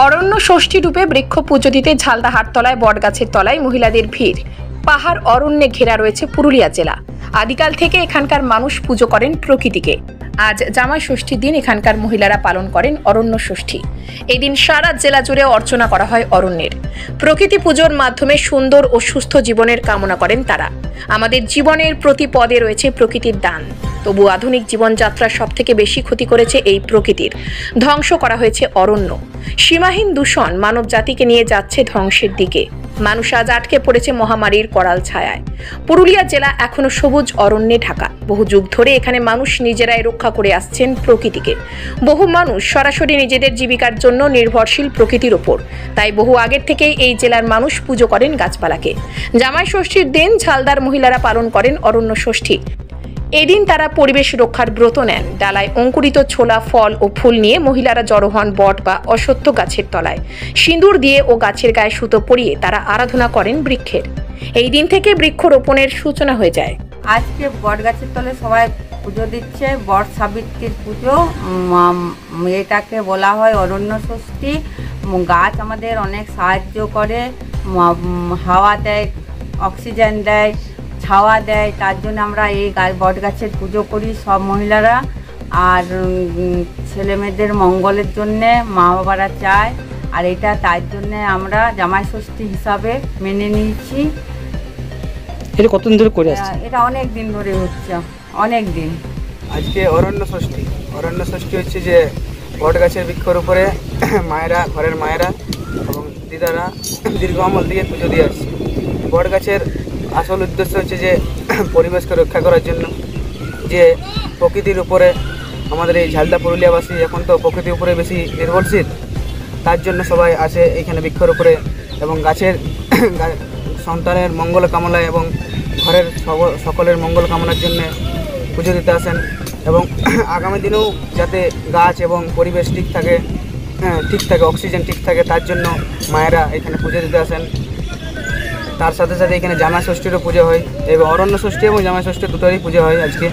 অরণ্য ষষ্ঠী রূপে বৃক্ষ পুজো দিতে ঝালদা হাটতলায় বটগাছের তলায় মহিলাদের ভিড়। পাহাড় অরণ্যে ঘেরা রয়েছে পুরুলিয়া জেলা। আদিকাল থেকে এখানকার মানুষ পুজো করেন প্রকৃতিকে। আজ জামাই ষষ্ঠীর দিন এখানকার মহিলারা পালন করেন অরণ্য ষষ্ঠী। এই দিন সারা জেলা জুড়ে অর্চনা করা হয় অরণ্যের। প্রকৃতি পুজোর মাধ্যমে সুন্দর ও সুস্থ জীবনের কামনা করেন তারা। আমাদের জীবনের প্রতি পদে রয়েছে প্রকৃতির দান। তবু আধুনিক জীবনযাত্রা সবথেকে বেশি ক্ষতি করেছে এই প্রকৃতির। ধ্বংস করা হয়েছে অরণ্য। সীমাহীন দূষণ মানব জাতিকে নিয়ে যাচ্ছে ধ্বংসের দিকে। মানুষ আজ আটকে পড়েছে মহামারীর করাল ছায়ায়। পুরুলিয়া জেলা এখনো সবুজ অরণ্যে ঢাকা। বহু যুগ ধরে এখানে মানুষ নিজেরাই রক্ষা করে আসছেন প্রকৃতিকে। বহু মানুষ সরাসরি নিজেদের জীবিকার জন্য নির্ভরশীল প্রকৃতির ওপর। তাই বহু আগের থেকেই এই জেলার মানুষ পুজো করেন গাছপালাকে। জামাই ষষ্ঠীর দিন ঝালদার মহিলারা পালন করেন অরণ্য ষষ্ঠী। এদিন তারা পরিবেশ রক্ষার ব্রত নেন। ডালায় অঙ্কুরিত ছোলা, ফল ও ফুল নিয়ে মহিলারা জড়ো হন বট বা অশ্বত্থ গাছের তলায়। সিঁদুর দিয়ে ও গাছের গায়ে সুতো পরিয়ে তারা আরাধনা করেন বৃক্ষের। এই দিন থেকে বৃক্ষরোপণের সূচনা হয়ে যায়। আজকে বট গাছের তলে সবাই পুজো দিচ্ছে। বট সাবিত্রীর পুজো, এটাকে বলা হয় অরণ্য ষষ্ঠী। গাছ আমাদের অনেক সাহায্য করে, হাওয়া দেয়, অক্সিজেন দেয়, ছাওয়া দেয়। তার জন্য আমরা এই বট গাছের পুজো করি সব মহিলারা। আর ছেলে মেয়েদের মঙ্গলের জন্যে মা বাবারা চায়। আর এটা তার জন্যে আমরা জামাই ষষ্ঠী হিসাবে মেনে নিয়েছি। এটা কতদিন ধরে করে আসছে? এটা অনেক দিন ধরে হচ্ছে, অনেক দিন। আজকে অরণ্য ষষ্ঠী হচ্ছে যে বট গাছের বৃক্ষর উপরে মায়েরা, ঘরের মায়েরা এবং দিদারা দীর্ঘ আমল দিয়ে পুজো দিয়ে আসছে। বট গাছের আসল উদ্দেশ্য হচ্ছে যে পরিবেশকে রক্ষা করার জন্য, যে প্রকৃতির উপরে আমাদের এই ঝালদা পুরুলিয়াবাসী এখন তো প্রকৃতির উপরে বেশি নির্ভরশীল। তার জন্য সবাই আসে এইখানে বৃক্ষর উপরে এবং গাছের সন্তানের মঙ্গল কামনায় এবং ঘরের সকলের মঙ্গল কামনার জন্য পুজো দিতে আসেন। এবং আগামী দিনেও যাতে গাছ এবং পরিবেশ ঠিক থাকে, অক্সিজেন ঠিক থাকে, তার জন্য মায়েরা এখানে পুজো দিতে আসেন। তার সাথে সাথে এখানে জামাই ষষ্ঠীরও পুজো হয় এবং অরণ্য ষষ্ঠী এবং জামাই ষষ্ঠী দুটোরই পুজো হয় আজকে।